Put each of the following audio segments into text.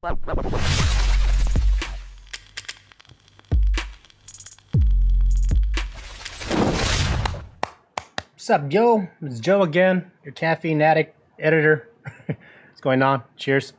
What's up, yo? It's Joe again, your caffeine addict editor. What's going on? Cheers.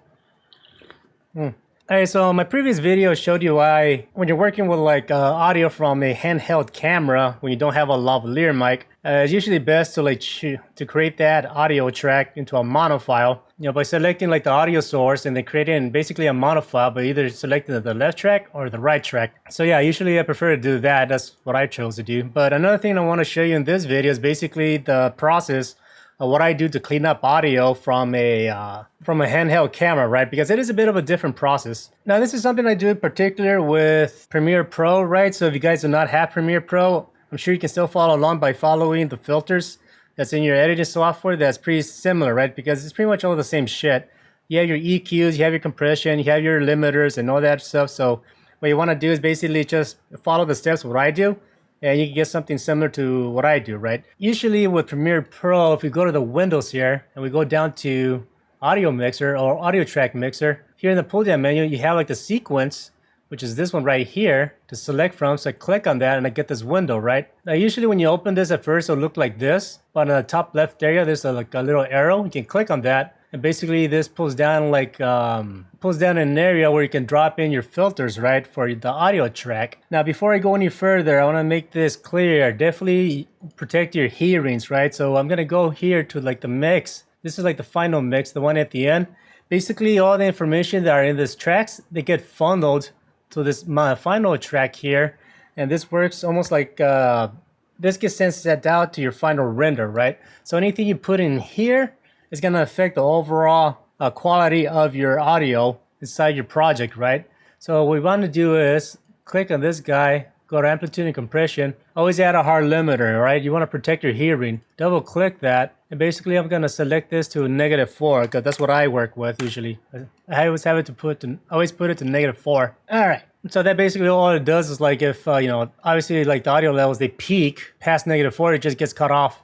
Alright, so my previous video showed you why when you're working with like audio from a handheld camera, when you don't have a lavalier mic, it's usually best to to create that audio track into a mono file, by selecting like the audio source and then creating basically a mono file, but either selecting the left track or the right track. So yeah, usually I prefer to do that. That's what I chose to do. But another thing I want to show you in this video is basically the process what I do to clean up audio from a handheld camera, right? Because it is a bit of a different process. Now, this is something I do in particular with Premiere Pro, right? So if you guys do not have Premiere Pro, I'm sure you can still follow along by following the filters that's in your editing software. That's pretty similar, right? Because it's pretty much all the same shit. You have your EQs, you have your compression, you have your limiters and all that stuff. So what you want to do is basically just follow the steps what I do, and you can get something similar to what I do, right? Usually with Premiere Pro, if we go to the windows here and we go down to audio mixer or audio track mixer, here in the pull down menu, you have like the sequence, which is this one right here to select from. So I click on that and I get this window, right? Now, usually when you open this at first, it'll look like this, but in the top left area, there's like a little arrow. You can click on that. And basically this pulls down like an area where you can drop in your filters, right, for the audio track. Now, before I go any further, I want to make this clear. Definitely protect your hearings, right? So I'm gonna go here to like the mix. This is like the final mix, the one at the end. Basically, all the information that are in this tracks, they get funneled to this final track here, and this works almost like this gets sent out to your final render, right? So anything you put in here is going to affect the overall quality of your audio inside your project, right? So what we want to do is click on this guy, go to amplitude and compression, always add a hard limiter, right? You want to protect your hearing. Double click that, and basically I'm going to select this to -4 because that's what I work with usually. I always have it to always put it to -4. All right. So that basically all it does is like if, obviously like the audio levels, they peak past -4, it just gets cut off.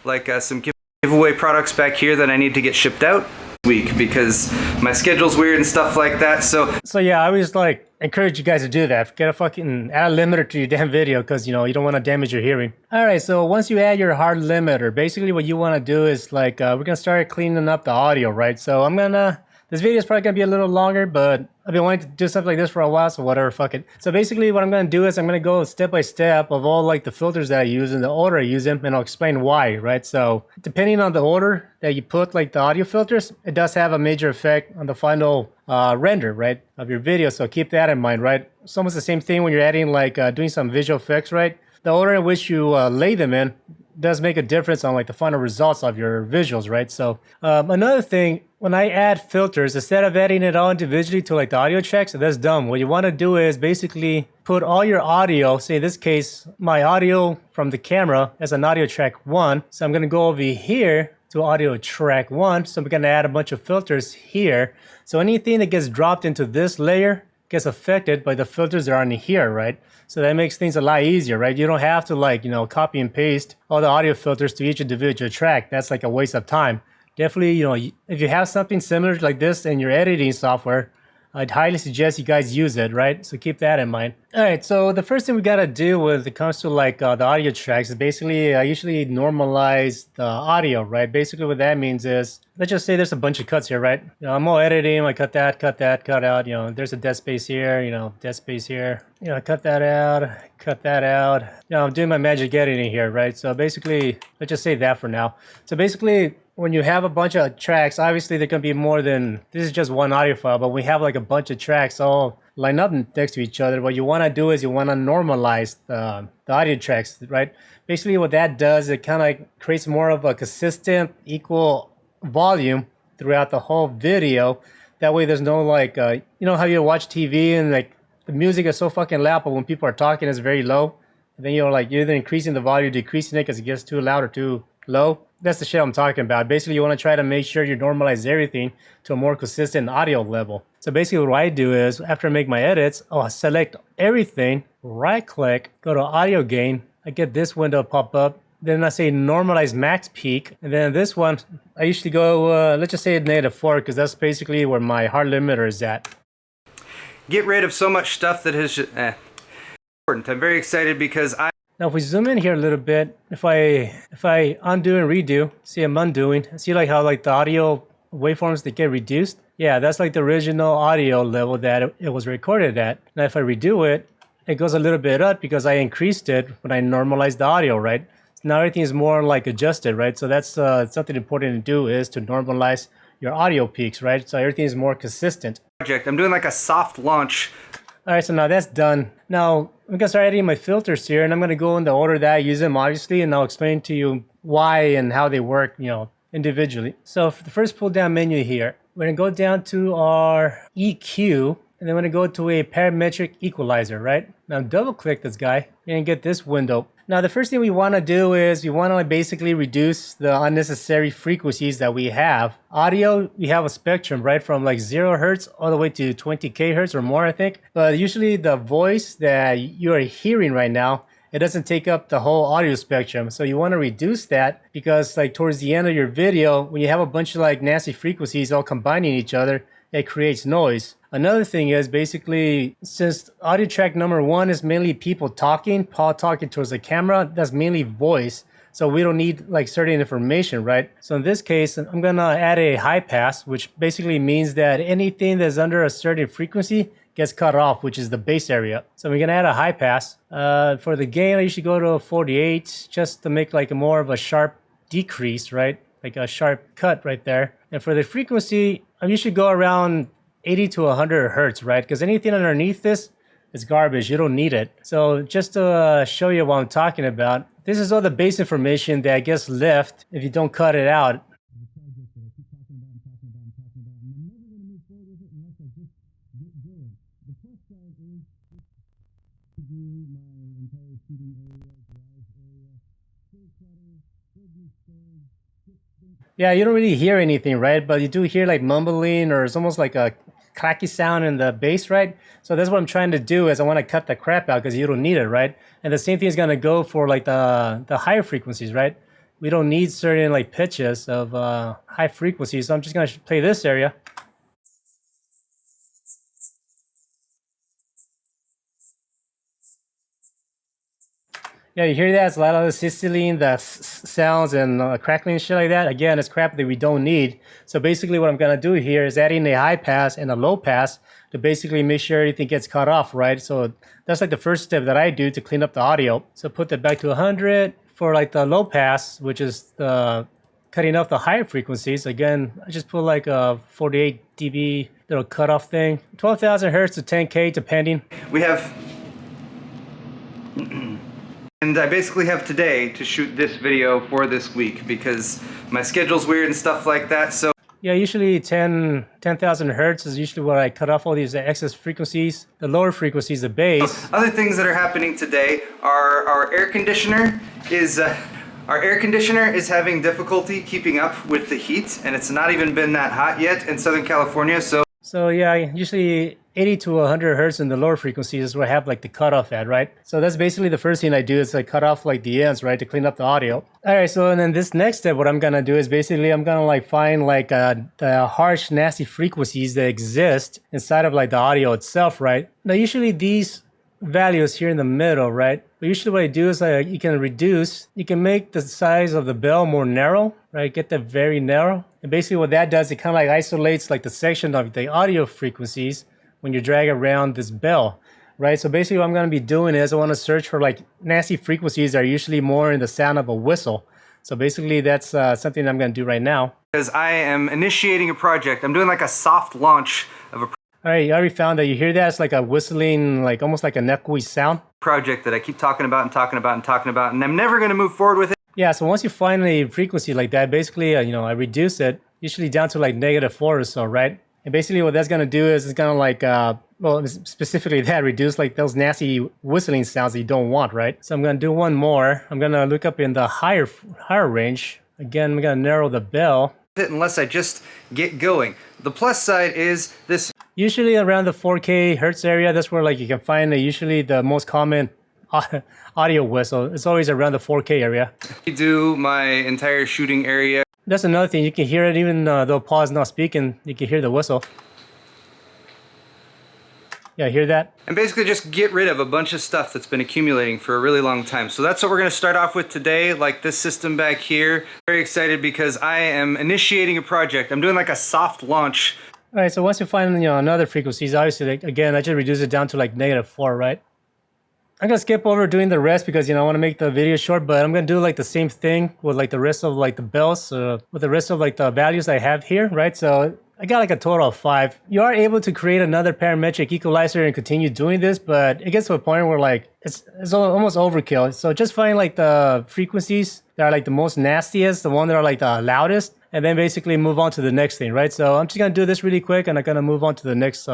Like some giveaway products back here that I need to get shipped out week because my schedule's weird and stuff like that. So yeah, I always like encourage you guys to do that. Get a fucking add a limiter to your damn video because you don't want to damage your hearing. All right, so once you add your hard limiter, basically what you want to do is like we're gonna start cleaning up the audio, right? So this video is probably gonna be a little longer, but I've been wanting to do something like this for a while, so whatever, fuck it. So basically what I'm gonna do is I'm gonna go step by step of all like the filters that I use and the order I use them, and I'll explain why, right? So depending on the order that you put like the audio filters, it does have a major effect on the final render, right, of your video. So keep that in mind, right? It's almost the same thing when you're adding like doing some visual effects, right? The order in which you lay them in does make a difference on like the final results of your visuals, right? So another thing, when I add filters, instead of adding it all individually to like the audio tracks, that's dumb. What you want to do is basically put all your audio, say in this case, my audio from the camera as an audio track 1. So I'm going to go over here to audio track 1. So I'm going to add a bunch of filters here. So anything that gets dropped into this layer gets affected by the filters that are in here, right? So that makes things a lot easier, right? You don't have to like, copy and paste all the audio filters to each individual track. That's like a waste of time. Definitely, if you have something similar like this in your editing software, I'd highly suggest you guys use it, right? So keep that in mind. All right, so the first thing we gotta do when it comes to like the audio tracks is basically I usually normalize the audio, right? Basically what that means is, let's just say there's a bunch of cuts here, right? I'm all editing, I cut that, cut out, there's a dead space here, dead space here. Cut that out. I'm doing my magic editing here, right? So basically, let's just say that for now. So basically, when you have a bunch of tracks, obviously there can be more than, this is just one audio file, but we have like a bunch of tracks all lined up next to each other. What you want to do is you want to normalize the audio tracks, right? Basically what that does, it kind of creates more of a consistent, equal volume throughout the whole video. That way there's no like, how you watch TV and like the music is so fucking loud, but when people are talking it's very low. And then you're either increasing the volume, decreasing it because it gets too loud or too low. That's the shit I'm talking about. Basically, you want to try to make sure you normalize everything to a more consistent audio level. So basically what I do is, after I make my edits, I'll select everything, right click, go to audio gain. I get this window pop up. Then I say normalize max peak. And then this one, I usually go, let's just say -4 because that's basically where my hard limiter is at. get rid of so much stuff that is important. I'm very excited because now if we zoom in here a little bit, if I undo and redo, see I'm undoing, see like how like the audio waveforms that get reduced? Yeah, that's like the original audio level that it was recorded at. Now if I redo it, it goes a little bit up because I increased it when I normalized the audio, right? So now everything is more like adjusted, right? So that's something important to do, is to normalize your audio peaks, right? So everything is more consistent. I'm doing like a soft launch. All right, so now that's done. Now I'm gonna start editing my filters here, and I'm gonna go in the order that I use them, obviously, and I'll explain to you why and how they work, you know, individually. So for the first pull down menu here, we're gonna go down to our EQ, and then we're gonna go to a parametric equalizer, right? Now double click this guy and get this window. Now the first thing we wanna do is we wanna basically reduce the unnecessary frequencies that we have. Audio, we have a spectrum, right? From like 0 hertz all the way to 20 kHz or more, I think. But usually the voice that you are hearing right now, it doesn't take up the whole audio spectrum. So you want to reduce that, because like towards the end of your video, when you have a bunch of like nasty frequencies all combining each other, it creates noise. Another thing is basically, since audio track number 1 is mainly people talking, Paul talking towards the camera, that's mainly voice. So we don't need like certain information, right? So in this case, I'm gonna add a high pass, which basically means that anything that's under a certain frequency gets cut off, which is the bass area. So we're gonna add a high pass. For the gain, I usually go to 48 just to make like a more of a sharp decrease, right? Like a sharp cut right there. And for the frequency, I usually go around 80 to 100 hertz, right? Because anything underneath this is garbage. You don't need it. So just to show you what I'm talking about, this is all the base information that gets left if you don't cut it out. Yeah, you don't really hear anything, right? But you do hear like mumbling, or it's almost like a clacky sound in the bass, right? So that's what I'm trying to do, is I want to cut the crap out because you don't need it, right? And the same thing is going to go for like the higher frequencies, right? We don't need certain like pitches of high frequencies. So I'm just going to play this area. Yeah, you hear that? It's a lot of the sizzling, the sounds and crackling and shit like that. Again, it's crap that we don't need. So basically what I'm gonna do here is adding a high pass and a low pass to basically make sure everything gets cut off, right? So that's like the first step that I do to clean up the audio. So put that back to 100 for like the low pass, which is the cutting off the higher frequencies. Again, I just put like a 48 dB little cutoff thing. 12,000 hertz to 10K depending. We have... And I basically have today to shoot this video for this week because my schedule's weird and stuff like that, so... Yeah, usually 10,000 hertz is usually what I cut off all these excess frequencies. The lower frequencies, the bass. Other things that are happening today are our air conditioner is... Our air conditioner is having difficulty keeping up with the heat, and it's not even been that hot yet in Southern California, so... So yeah, usually 80 to 100 hertz in the lower frequencies is where I have like the cutoff at, right? So that's basically the first thing I do, is I cut off like the ends, right, to clean up the audio. All right, so and then this next step, what I'm gonna do is basically I'm gonna like find like the harsh, nasty frequencies that exist inside of like the audio itself, right? Now usually these values here in the middle, right? But usually what I do is you can make the size of the bell more narrow, right? Get that very narrow. And basically what that does, it kind of like isolates like the section of the audio frequencies when you drag around this bell, right? So basically what I'm going to be doing is I want to search for like nasty frequencies that are usually more in the sound of a whistle. So basically that's something I'm going to do right now. Because I am initiating a project. I'm doing like a soft launch of a all right, you already found that. You hear that? It's like a whistling, like almost like an echoey sound. Project that I keep talking about and talking about and talking about, and I'm never going to move forward with it. Yeah, so once you find a frequency like that, basically, I reduce it, usually down to like -4 or so, right? And basically what that's going to do is it's going to like, well, specifically that, reduce like those nasty whistling sounds that you don't want, right? So I'm going to do one more. I'm going to look up in the higher range. Again, I'm going to narrow the bell. Unless I just get going. The plus side is this. Usually around the 4K hertz area, that's where like you can find usually the most common audio whistle. It's always around the 4K area. I do my entire shooting area. That's another thing. You can hear it even though Paul is not speaking. You can hear the whistle. Yeah, hear that? And basically just get rid of a bunch of stuff that's been accumulating for a really long time. So that's what we're going to start off with today, like this system back here. Very excited because I am initiating a project. I'm doing like a soft launch. All right, so once you find, another frequencies, obviously, like, again, I just reduce it down to like -4, right? I'm gonna skip over doing the rest because, I want to make the video short, but I'm gonna do like the same thing with like the rest of like the bells, with the rest of like the values I have here, right? So I got like a total of 5. You are able to create another parametric equalizer and continue doing this, but it gets to a point where like it's almost overkill. So just find like the frequencies that are like the most nastiest, the one that are like the loudest, and then basically move on to the next thing, right? So I'm just gonna do this really quick, and I'm gonna move on to the next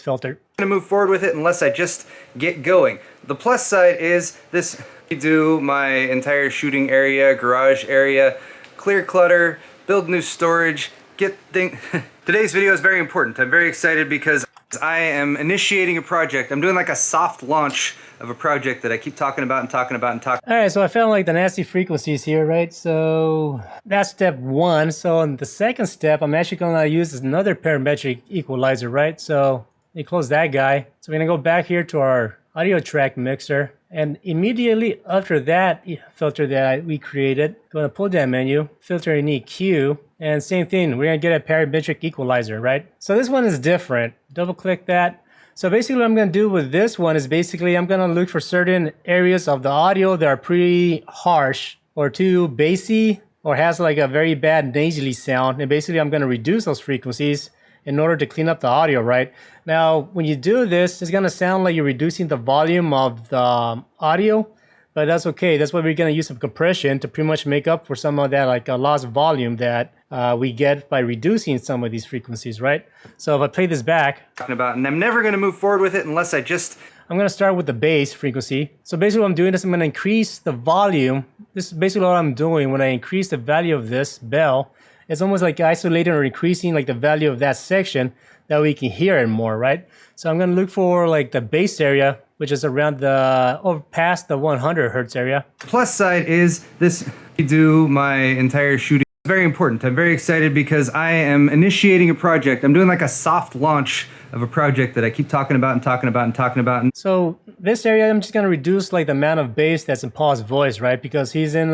filter. I'm gonna move forward with it unless I just get going. The plus side is this. I do my entire shooting area, garage area, clear clutter, build new storage. Today's video is very important. I'm very excited because I am initiating a project. I'm doing like a soft launch of a project that I keep talking about and talking about and talking. All right, so I found like the nasty frequencies here, right? So that's step 1. So in the second step, I'm actually gonna use another parametric equalizer, right? So you close that guy. So we're gonna go back here to our audio track mixer, and immediately after that filter that we created, go to pull down menu, filter and EQ, and same thing, we're gonna get a parametric equalizer, right? So this one is different. Double click that. So basically what I'm gonna do with this one is basically I'm gonna look for certain areas of the audio that are pretty harsh or too bassy or has like a very bad nasally sound, and basically I'm gonna reduce those frequencies in order to clean up the audio, right? Now, when you do this, it's gonna sound like you're reducing the volume of the audio, but that's okay. That's why we're gonna use some compression to pretty much make up for some of that like lost volume that we get by reducing some of these frequencies, right? So if I play this back, and I'm never gonna move forward with it unless I'm gonna start with the bass frequency. So basically what I'm doing is I'm gonna increase the volume. This is basically what I'm doing when I increase the value of this bell. It's almost like isolating or increasing like the value of that section that we can hear it more, right? So I'm gonna look for like the bass area, which is around past the 100 hertz area. Plus side is this. I do my entire shooting. It's very important. I'm very excited because I am initiating a project. I'm doing like a soft launch of a project that I keep talking about and talking about and talking about. So this area, I'm just gonna reduce like the amount of bass that's in Paul's voice, right? Because he's in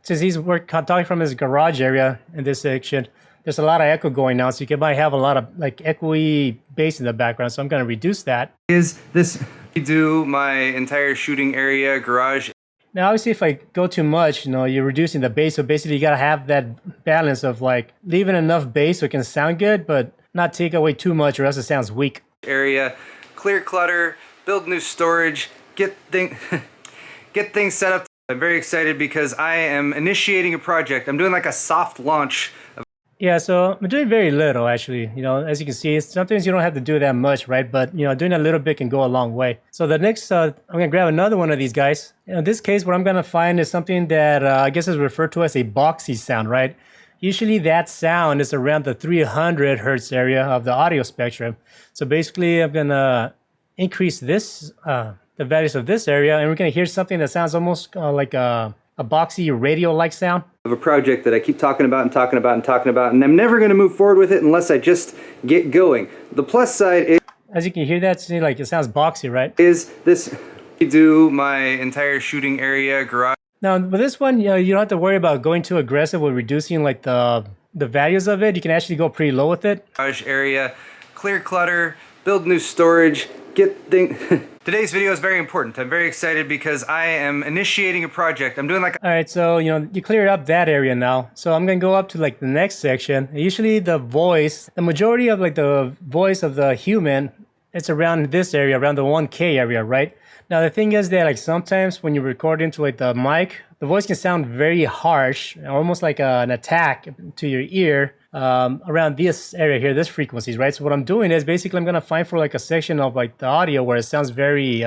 since he's talking from his garage area in this section, there's a lot of echo going on, so you might have a lot of like echoey bass in the background. So I'm gonna reduce that. I do my entire shooting area, garage. Now, obviously, if I go too much, you're reducing the bass. So basically, you gotta have that balance of like leaving enough bass so it can sound good, but not take away too much, or else it sounds weak. Area, clear clutter, build new storage, get things set up. I'm very excited because I am initiating a project. I'm doing like a soft launch. Yeah, so I'm doing very little actually. As you can see, sometimes you don't have to do that much, right? But doing a little bit can go a long way. So the next, I'm gonna grab another one of these guys. In this case, what I'm gonna find is something that I guess is referred to as a Boxy sound, right? Usually that sound is around the 300 hertz area of the audio spectrum. So basically, I'm gonna increase this, the values of this area, and we're gonna hear something that sounds almost like a Boxy radio-like sound. Of a project that I keep talking about and talking about and talking about, and I'm never going to move forward with it unless I just get going. The plus side is, as you can hear that, see, like it sounds boxy, right? Is this. I do my entire shooting area, garage. Now with this one, you don't have to worry about going too aggressive with reducing like the values of it. You can actually go pretty low with it. Garage area, clear clutter, build new storage, Today's video is very important. I'm very excited because I am initiating a project. I'm doing like all right, so you cleared up that area now. So I'm gonna go up to like the next section. Usually the majority of like the voice of the human, it's around this area, around the 1K area, right? Now the thing is that like sometimes when you record into like the mic, the voice can sound very harsh, almost like an attack to your ear. Around this area here, this frequencies, right? So what I'm doing is basically I'm gonna find for like a section of like the audio where it sounds very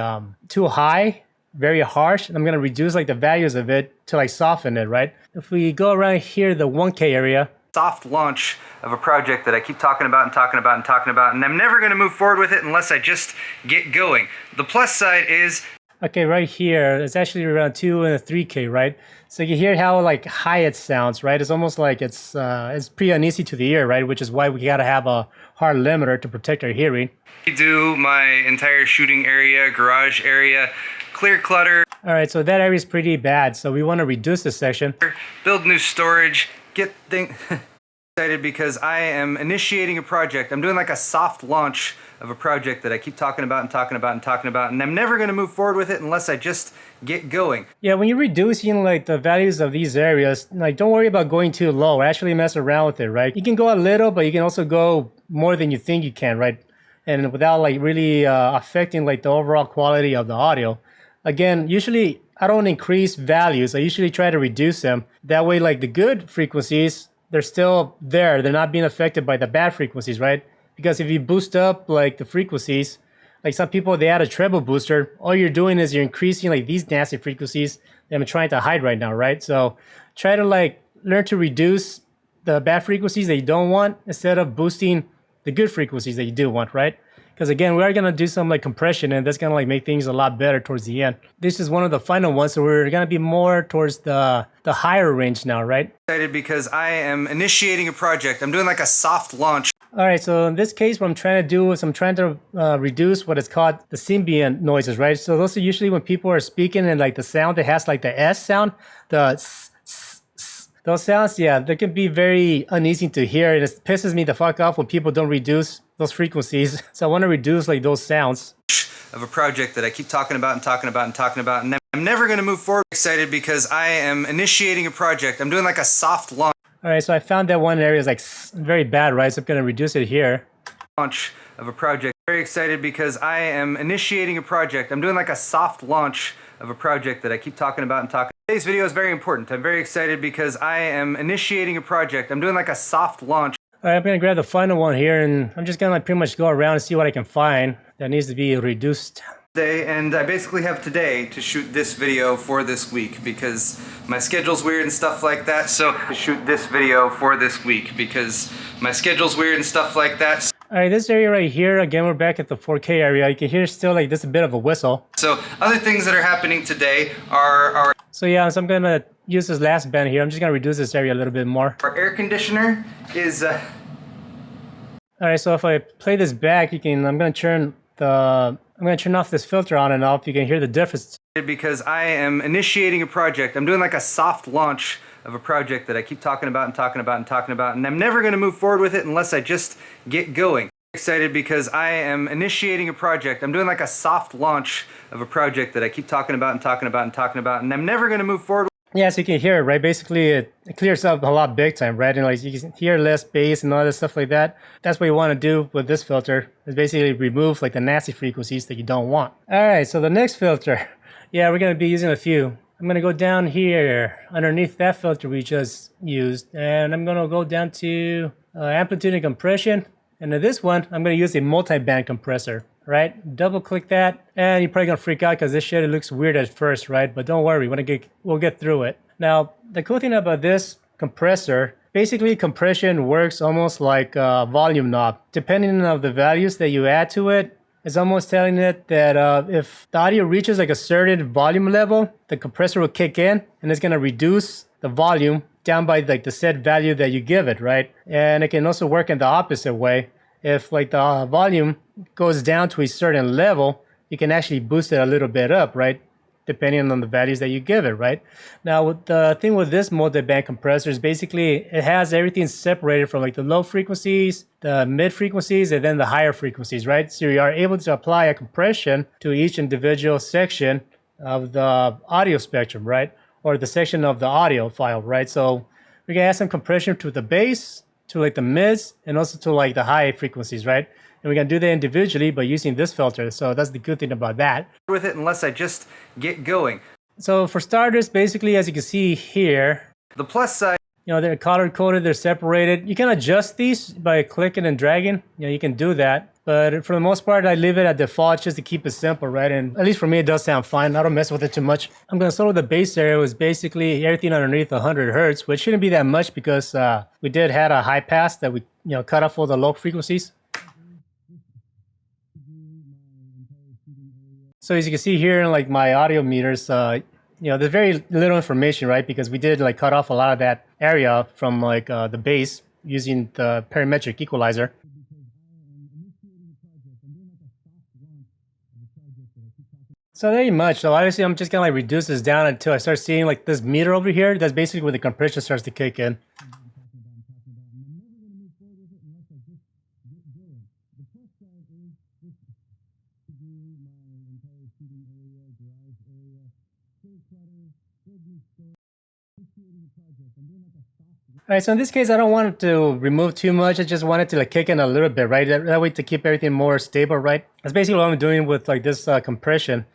too high, very harsh, and I'm gonna reduce like the values of it to like soften it, right? If we go around here, the 1K area, soft launch of a project that I keep talking about and talking about and talking about, and I'm never gonna move forward with it unless I just get going. The plus side is Okay, right here, it's actually around 2 and 3K, right? So you hear how like high it sounds, right? It's almost like it's pretty uneasy to the ear, right? Which is why we gotta have a hard limiter to protect our hearing. Do my entire shooting area, garage area, clear clutter. All right, so that area is pretty bad, so we want to reduce this section. Build new storage, get things excited because I am initiating a project. I'm doing like a soft launch of a project that I keep talking about and talking about and talking about, and I'm never going to move forward with it unless I just get going. Yeah, when you're reducing like the values of these areas, like don't worry about going too low. Actually mess around with it, right? You can go a little, but you can also go more than you think you can, right? And without like really affecting like the overall quality of the audio. Again, usually I don't increase values. I usually try to reduce them. That way, like the good frequencies, they're still there. They're not being affected by the bad frequencies, right? Because if you boost up like the frequencies, like some people, they add a treble booster, all you're doing is you're increasing like these nasty frequencies that I'm trying to hide right now, right? So try to like learn to reduce the bad frequencies that you don't want instead of boosting the good frequencies that you do want, right? Because again, we are gonna do some like compression, and that's gonna like make things a lot better towards the end. This is one of the final ones, so we're gonna be more towards the higher range now, right? Excited because I am initiating a project. I'm doing like a soft launch. All right, so in this case, what I'm trying to do is I'm trying to reduce what is called the Sibilant noises, right? So those are usually when people are speaking and like the sound that has like the S sound, the those sounds, yeah, they can be very uneasy to hear, and it pisses me the fuck off when people don't reduce those frequencies. So I want to reduce like those sounds. Of a project that I keep talking about and talking about and talking about, and I'm never going to move forward. Excited because I am initiating a project. I'm doing like a soft launch. All right, so I found that one area is like very bad, right? So I'm going to reduce it here. Launch of a project. Very excited because I am initiating a project. I'm doing like a soft launch of a project that I keep talking about and talking. Today's video is very important. I'm very excited because I am initiating a project. I'm doing like a soft launch. All right, I'm gonna grab the final one here, and I'm just gonna like pretty much go around and see what I can find that needs to be reduced. And I basically have today to shoot this video for this week because my schedule's weird and stuff like that. So to shoot this video for this week because my schedule's weird and stuff like that. All right, this area right here, again, we're back at the 4K area. You can hear still like this a bit of a whistle. So other things that are happening today are so yeah, so I'm gonna use this last band here. I'm just gonna reduce this area a little bit more. our air conditioner is all right, so if I play this back, you can, I'm gonna turn off this filter on and off. You can hear the difference. because I am initiating a project. I'm doing like a soft launch of a project that I keep talking about and talking about and talking about, and I'm never going to move forward with it unless I just get going. Excited because I am initiating a project. I'm doing like a soft launch of a project that I keep talking about and talking about and talking about, and I'm never going to move forward. Yeah, so you can hear it, right? Basically, it clears up a lot big time, right? And like you can hear less bass and all that stuff like that. That's what you want to do with this filter, is basically remove like the nasty frequencies that you don't want. All right, so the next filter, yeah, we're going to be using a few. I'm going to go down here underneath that filter we just used, and I'm going to go down to amplitude and compression. And in this one, I'm going to use a multiband compressor, right? Double click that, and you're probably going to freak out because this shit, it looks weird at first, right? But don't worry, we'll get through it. Now, the cool thing about this compressor, basically compression works almost like a volume knob. Depending on the values that you add to it, it's almost telling it that if the audio reaches like a certain volume level, the compressor will kick in, and it's going to reduce the volume down by like the set value that you give it, right? And it can also work in the opposite way. If like the volume goes down to a certain level, you can actually boost it a little bit up, right? Depending on the values that you give it, right? Now, the thing with this multi-band compressor is basically it has everything separated from like the low frequencies, the mid frequencies, and then the higher frequencies, right? So you are able to apply a compression to each individual section of the audio spectrum, right? Or the section of the audio file, right? So we can add some compression to the bass, to like the mids, and also to like the high frequencies, right? And we can do that individually by using this filter. So that's the good thing about that. With it unless I just get going. So for starters, basically, as you can see here, the plus side, you know, they're color coded, they're separated. You can adjust these by clicking and dragging. You know, you can do that. But for the most part, I leave it at default just to keep it simple, right? And at least for me, it does sound fine. I don't mess with it too much. I'm going to start with the bass area. It was basically everything underneath 100 hertz, which shouldn't be that much because we did had a high pass that we, you know, cut off all the low frequencies. So as you can see here in like my audio meters, you know, there's very little information, right? Because we did like cut off a lot of that area from like the bass using the parametric equalizer. So very much. So obviously I'm just gonna like reduce this down until I start seeing like this meter over here. That's basically where the compression starts to kick in. All right, so in this case, I don't want it to remove too much. I just want it to like kick in a little bit, right? That way to keep everything more stable, right? That's basically what I'm doing with like this compression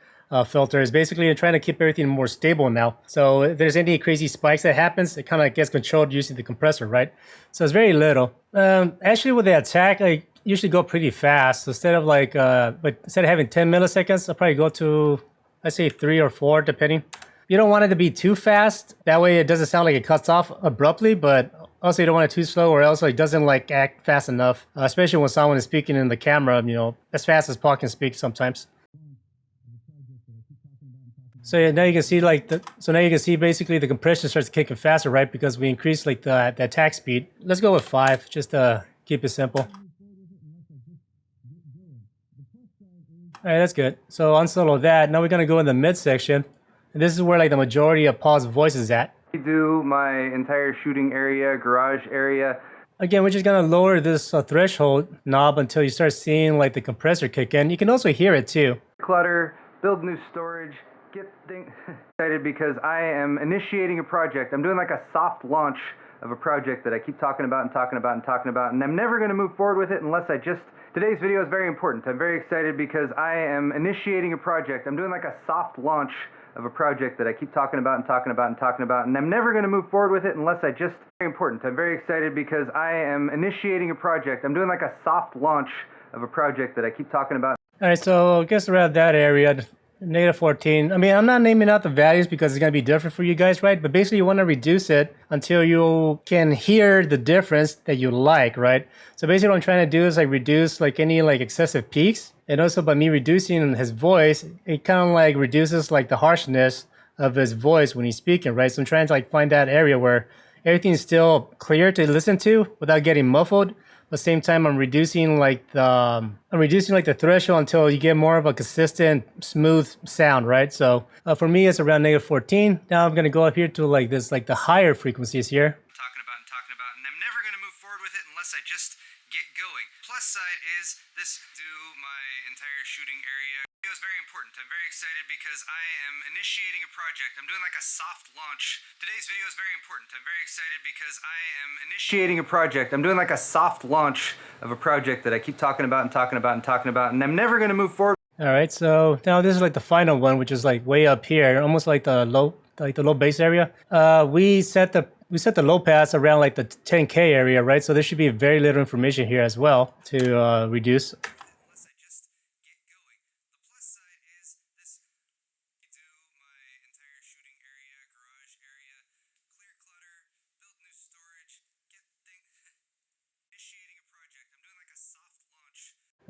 filter is basically I'm trying to keep everything more stable now. So if there's any crazy spikes that happens, it kind of gets controlled using the compressor, right? So it's very little. Actually, with the attack, I usually go pretty fast. So instead of like, but instead of having 10 milliseconds, I'll probably go to, let's say 3 or 4, depending. You don't want it to be too fast. That way it doesn't sound like it cuts off abruptly, but also you don't want it too slow or else it doesn't like act fast enough, especially when someone is speaking in the camera, you know, as fast as Paul can speak sometimes. So yeah, now you can see like now you can see basically the compression starts kicking faster, right? Because we increased like the attack speed. Let's go with 5, just to keep it simple. All right, that's good. So unsolo that. Now we're gonna go in the mid section. And this is where like the majority of Paul's voice is at. Do my entire shooting area, garage area. Again, we're just gonna lower this threshold knob until you start seeing like the compressor kick in. You can also hear it too. Clutter, build new storage, get things excited because I am initiating a project. I'm doing like a soft launch of a project that I keep talking about and talking about and talking about, and I'm never gonna move forward with it unless I just. Today's video is very important. I'm very excited because I am initiating a project. I'm doing like a soft launch of a project that I keep talking about and talking about and talking about, and I'm never going to move forward with it unless I just. Very important. I'm very excited because I am initiating a project. I'm doing like a soft launch of a project that I keep talking about. All right, so I guess around that area, -14. I mean, I'm not naming out the values because it's going to be different for you guys, right? But basically you want to reduce it until you can hear the difference that you like, right? So basically what I'm trying to do is like reduce like any like excessive peaks. And also by me reducing his voice, it kind of like reduces like the harshness of his voice when he's speaking, right? So I'm trying to like find that area where everything's still clear to listen to without getting muffled. At the same time, I'm reducing like the threshold until you get more of a consistent, smooth sound, right? So for me, it's around -14. Now I'm gonna go up here to like this, like the higher frequencies here. Talking about, and I'm never gonna move forward with it unless I just get going. Plus side is this. Do my entire shooting area. Video is very important. I'm very excited because I am initiating a project. I'm doing like a soft launch. Today's video is very important. I'm very excited because I am initiating a project. I'm doing like a soft launch of a project that I keep talking about and talking about and talking about, and I'm never going to move forward. All right, so now this is like the final one, which is like way up here, almost like the low bass area. We set the low pass around like the 10K area, right? So there should be very little information here as well to reduce.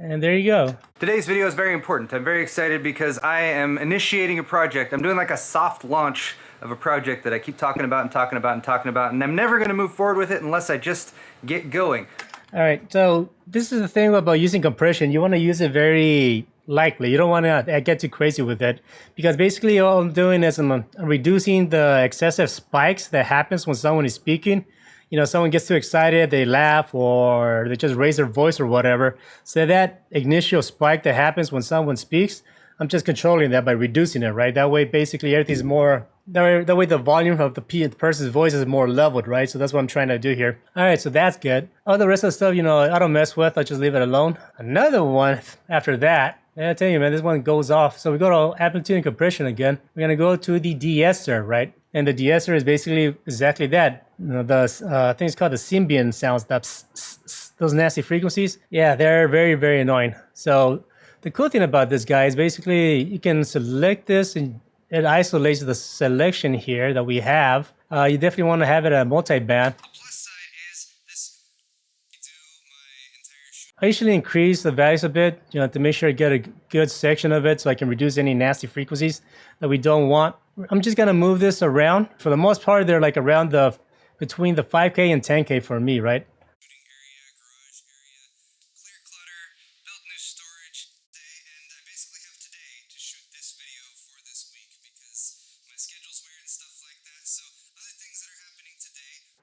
And there you go. Today's video is very important. I'm very excited because I am initiating a project. I'm doing like a soft launch of a project that I keep talking about and talking about and talking about, and I'm never going to move forward with it unless I just get going. All right, so this is the thing about using compression. You want to use it very lightly. You don't want to get too crazy with it because basically all I'm doing is I'm reducing the excessive spikes that happens when someone is speaking. You know, someone gets too excited, they laugh, or they just raise their voice or whatever. So that initial spike that happens when someone speaks, I'm just controlling that by reducing it, right? That way, basically, everything's more, that way the volume of the person's voice is more leveled, right? So that's what I'm trying to do here. All right, so that's good. All the rest of the stuff, you know, I don't mess with. I just leave it alone. Another one after that, I tell you, man, this one goes off. So we go to amplitude and compression again. We're going to go to the De-Esser, right? And the De-Esser is basically exactly that. You know, the thing is called the Sibilant sounds, those nasty frequencies. Yeah, they're very, very annoying. So the cool thing about this guy is basically you can select this and it isolates the selection here that we have. You definitely want to have it at multiband. I usually increase the values a bit, you know, to make sure I get a good section of it so I can reduce any nasty frequencies that we don't want. I'm just gonna move this around. For the most part, they're like around the, between the 5K and 10K for me, right?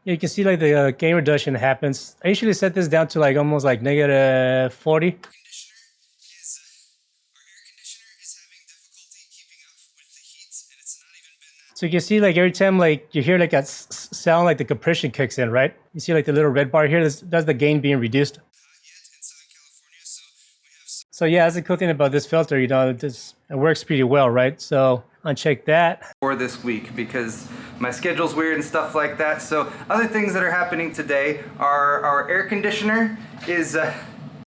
You can see like the gain reduction happens. I usually set this down to like almost like negative 40. So you can see like every time like you hear like that sound, like the compression kicks in, right? You see like the little red bar here, that's the gain being reduced. So yeah, that's the cool thing about this filter, you know, it works pretty well, right? So uncheck that. For this week because my schedule's weird and stuff like that. So other things that are happening today are our air conditioner is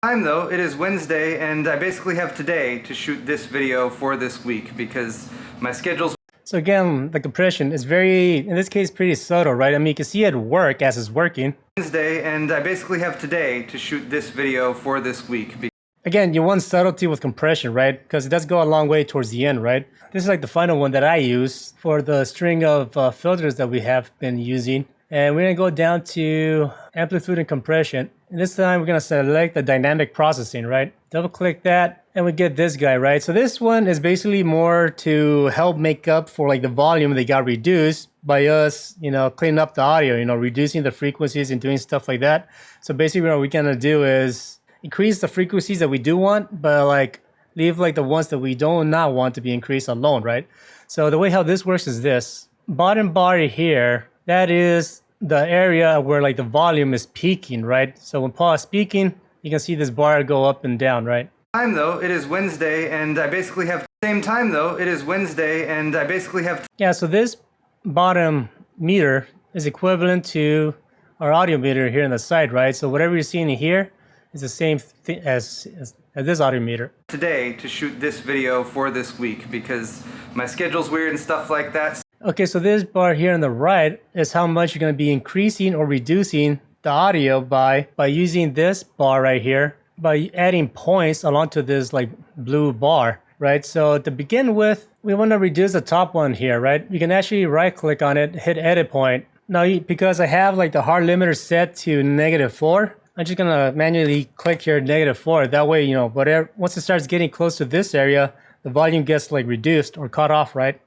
time though, it is Wednesday and I basically have today to shoot this video for this week because my schedule's. So again, the compression is very, in this case, pretty subtle, right? I mean, you can see it work as it's working. Wednesday and I basically have today to shoot this video for this week. Again, you want subtlety with compression, right? Because it does go a long way towards the end, right? This is like the final one that I use for the string of filters that we have been using. And we're gonna go down to amplitude and compression. And this time we're gonna select the dynamic processing, right? Double click that and we get this guy, right? So this one is basically more to help make up for like the volume that got reduced by us, you know, cleaning up the audio, you know, reducing the frequencies and doing stuff like that. So basically what we're gonna do is increase the frequencies that we do want, but like leave like the ones that we do not want to be increased alone, right? So the way how this works is this. Bottom bar here, that is the area where like the volume is peaking, right? So when Paul is speaking, you can see this bar go up and down, right? Time though, it is Wednesday and I basically have same time though, it is Wednesday and I basically have. Yeah, so this bottom meter is equivalent to our audio meter here on the side, right? So whatever you're seeing here is the same thing as this audio meter. Today to shoot this video for this week because my schedule's weird and stuff like that. Okay, so this bar here on the right is how much you're going to be increasing or reducing the audio by using this bar right here, by adding points along to this like blue bar, right? So to begin with, we want to reduce the top one here, right? You can actually right click on it, hit edit point. Now, because I have like the hard limiter set to -4, I'm just gonna manually click here -4. That way, you know, whatever, once it starts getting close to this area, the volume gets like reduced or cut off, right?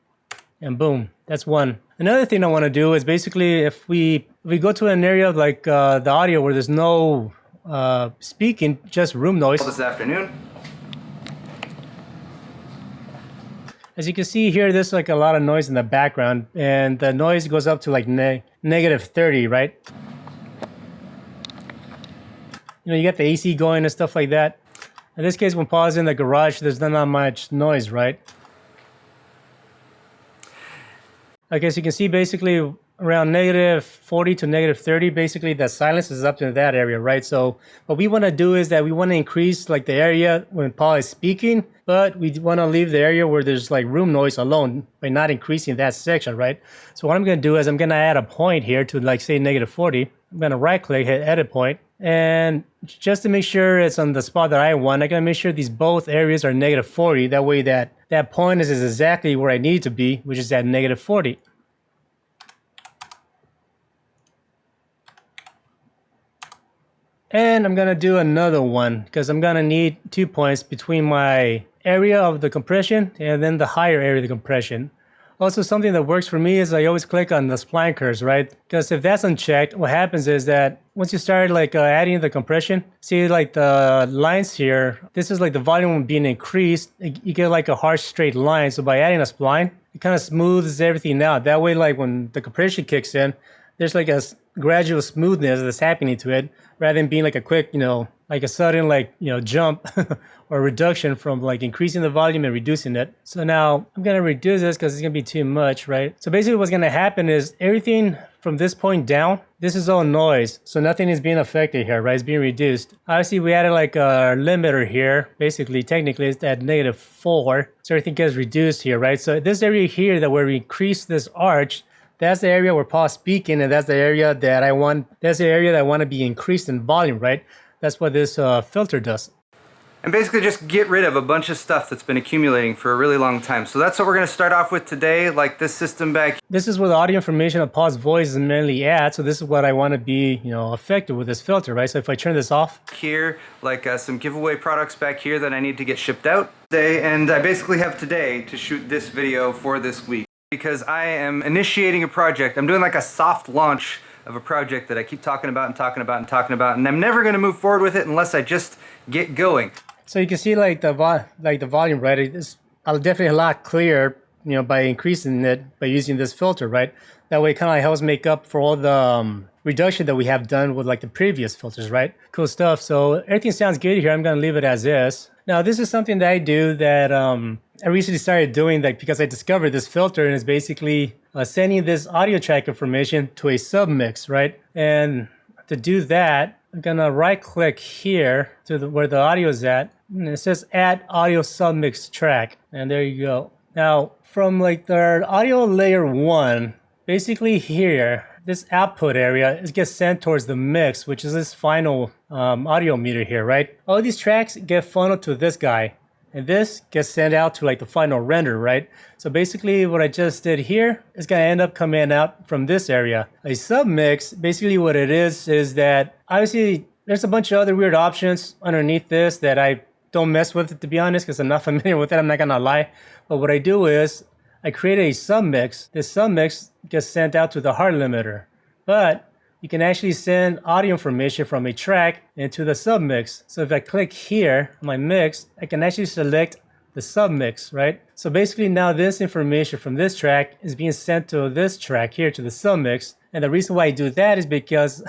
And boom, that's one. Another thing I want to do is basically if we go to an area of like the audio where there's no speaking, just room noise. This afternoon. As you can see here, there's like a lot of noise in the background, and the noise goes up to like -30, right? You know, you got the AC going and stuff like that. In this case, when Paul's in the garage, there's not much noise, right? Okay, so you can see basically around -40 to -30, basically the silence is up to that area, right? So what we want to do is that we want to increase like the area when Paul is speaking, but we want to leave the area where there's like room noise alone by not increasing that section, right? So what I'm going to do is I'm going to add a point here to like say -40. I'm going to right click, hit edit point, and just to make sure it's on the spot that I want, I'm going to make sure these both areas are -40. That way that point is exactly where I need it to be, which is at -40. And I'm going to do another one because I'm going to need 2 points between my area of the compression and then the higher area of the compression. Also, something that works for me is I always click on the spline curves, right? Because if that's unchecked, what happens is that once you start like adding the compression, see like the lines here, this is like the volume being increased, you get like a harsh straight line. So by adding a spline, it kind of smooths everything out. That way, like when the compression kicks in, there's like a gradual smoothness that's happening to it rather than being like a quick, you know, like a sudden like, you know, jump or reduction from like increasing the volume and reducing it. So now I'm going to reduce this because it's going to be too much, right? So basically what's going to happen is everything from this point down, this is all noise. So nothing is being affected here, right? It's being reduced. Obviously we added like a limiter here. Basically, technically it's at -4. So everything gets reduced here, right? So this area here that where we increase this arch, that's the area where Paul's speaking, and that's the area that I want. That's the area that I want to be increased in volume, right? That's what this filter does. And basically just get rid of a bunch of stuff that's been accumulating for a really long time. So that's what we're going to start off with today, like this system back. This is where the audio information of pause voice is mainly at, so this is what I want to be, effective with this filter, right? So if I turn this off here, like some giveaway products back here that I need to get shipped out today, and I basically have today to shoot this video for this week because I am initiating a project. I'm doing like a soft launch of a project that I keep talking about and talking about and talking about, and I'm never going to move forward with it unless I just get going. So you can see like the volume, right? It's definitely a lot clearer, by increasing it by using this filter, right? That way it kind of helps make up for all the reduction that we have done with like the previous filters, right? Cool stuff. So everything sounds good here. I'm going to leave it as is. Now this is something that I do that I recently started doing that because I discovered this filter, and it's basically sending this audio track information to a submix, right? And to do that, I'm gonna right click here to where the audio is at, and it says add audio submix track, and there you go. Now from like the audio layer 1, basically here, this output area, it gets sent towards the mix, which is this final audio meter here, right? All these tracks get funneled to this guy, and this gets sent out to like the final render, right? So basically what I just did here is gonna end up coming out from this area. A submix, basically what it is that obviously there's a bunch of other weird options underneath this that I don't mess with, to be honest, because I'm not familiar with it, I'm not gonna lie. But what I do is I create a submix. This submix gets sent out to the hard limiter, but you can actually send audio information from a track into the submix. So if I click here, my mix, I can actually select the submix, right? So basically now this information from this track is being sent to this track here, to the submix. And the reason why I do that is because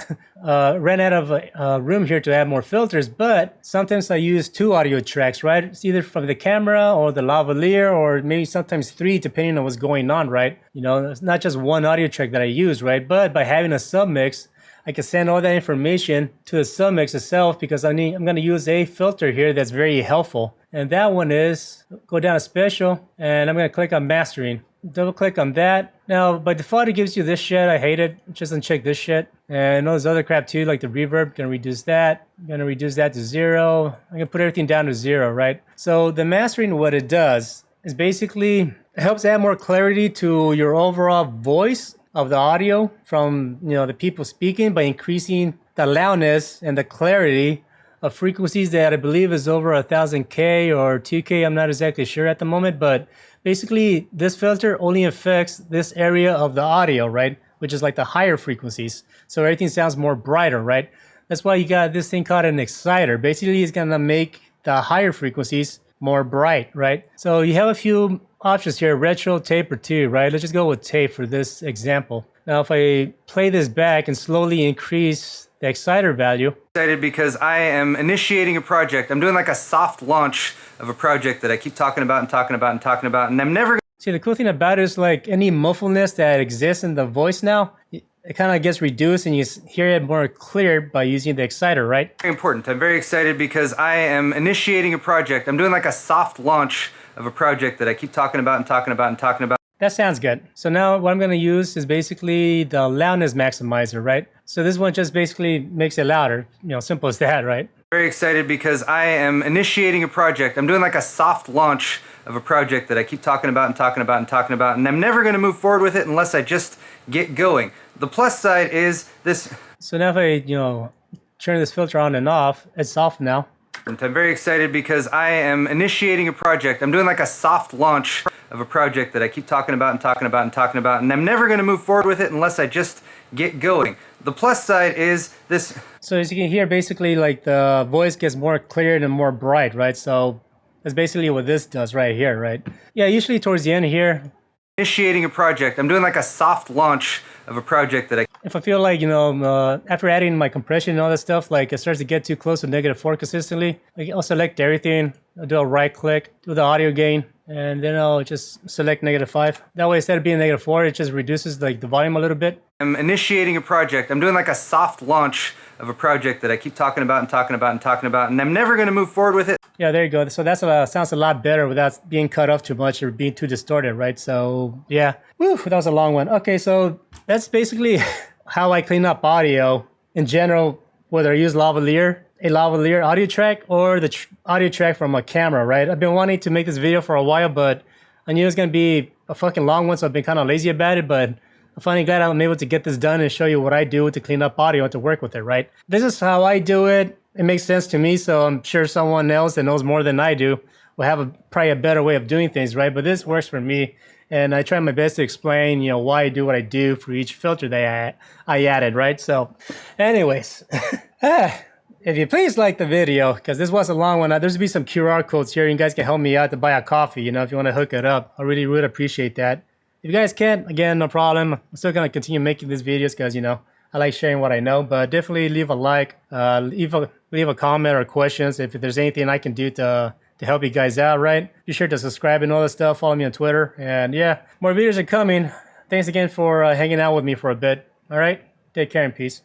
ran out of room here to add more filters, but sometimes I use 2 audio tracks, right? It's either from the camera or the lavalier, or maybe sometimes 3 depending on what's going on, right? It's not just 1 audio track that I use, right? But by having a submix, I can send all that information to the submix itself, because I'm going to use a filter here that's very helpful. And that one is, go down to special, and I'm going to click on mastering. Double click on that. Now by default it gives you this shit. I hate it. Just uncheck this shit. And all this other crap too, like the reverb. Gonna reduce that. Gonna reduce that to 0. I'm gonna put everything down to 0, right? So the mastering, what it does is basically it helps add more clarity to your overall voice of the audio from the people speaking by increasing the loudness and the clarity of frequencies that I believe is over 1000K or 2K. I'm not exactly sure at the moment, but basically this filter only affects this area of the audio, right? Which is like the higher frequencies. So everything sounds more brighter, right? That's why you got this thing called an exciter. Basically it's gonna make the higher frequencies more bright, right? So you have a few options here, retro, tape, or 2, right? Let's just go with tape for this example. Now if I play this back and slowly increase the exciter value. Excited because I am initiating a project. I'm doing like a soft launch of a project that I keep talking about and talking about and talking about, and I'm never... See, the cool thing about it is like any muffledness that exists in the voice now, it kind of gets reduced and you hear it more clear by using the exciter, right? Very important. I'm very excited because I am initiating a project. I'm doing like a soft launch of a project that I keep talking about and talking about and talking about. That sounds good. So now what I'm going to use is basically the loudness maximizer, right? So this one just basically makes it louder, simple as that, right? Very excited because I am initiating a project. I'm doing like a soft launch of a project that I keep talking about and talking about and talking about, and I'm never going to move forward with it unless I just get going. The plus side is this. So now if I, turn this filter on and off, it's off now. I'm very excited because I am initiating a project. I'm doing like a soft launch of a project that I keep talking about and talking about and talking about, and I'm never going to move forward with it unless I just get going. The plus side is this. So as you can hear, basically like the voice gets more clear and more bright, right? So that's basically what this does right here, right? Yeah, usually towards the end here. Initiating a project. I'm doing like a soft launch of a project that I... If I feel like, after adding my compression and all that stuff, like it starts to get too close to -4 consistently, I'll select everything, I'll do a right click, do the audio gain, and then I'll just select -5. That way, instead of being -4, it just reduces like the volume a little bit. I'm initiating a project. I'm doing like a soft launch of a project that I keep talking about and talking about and talking about, and I'm never going to move forward with it. Yeah, there you go. So that sounds a lot better without being cut off too much or being too distorted, right? So yeah, whew, that was a long one. Okay, so that's basically how I clean up audio in general, whether I use lavalier a lavalier audio track or the audio track from a camera, right? I've been wanting to make this video for a while, but I knew it was going to be a fucking long one, so I've been kind of lazy about it, but I'm finally glad I'm able to get this done and show you what I do to clean up audio and to work with it, right? This is how I do it. It makes sense to me, so I'm sure someone else that knows more than I do will have probably a better way of doing things, right? But this works for me, and I try my best to explain, you know, why I do what I do for each filter that I added, right? So, anyways, if you please like the video, because this was a long one, there's be some QR codes here. You guys can help me out to buy a coffee, you know, if you want to hook it up. I really would appreciate that. If you guys can't, again, no problem. I'm still going to continue making these videos because, you know, I like sharing what I know. But definitely leave a like, leave a comment or questions if there's anything I can do to help you guys out, right? Be sure to subscribe and all that stuff. Follow me on Twitter. And yeah, more videos are coming. Thanks again for hanging out with me for a bit. All right? Take care and peace.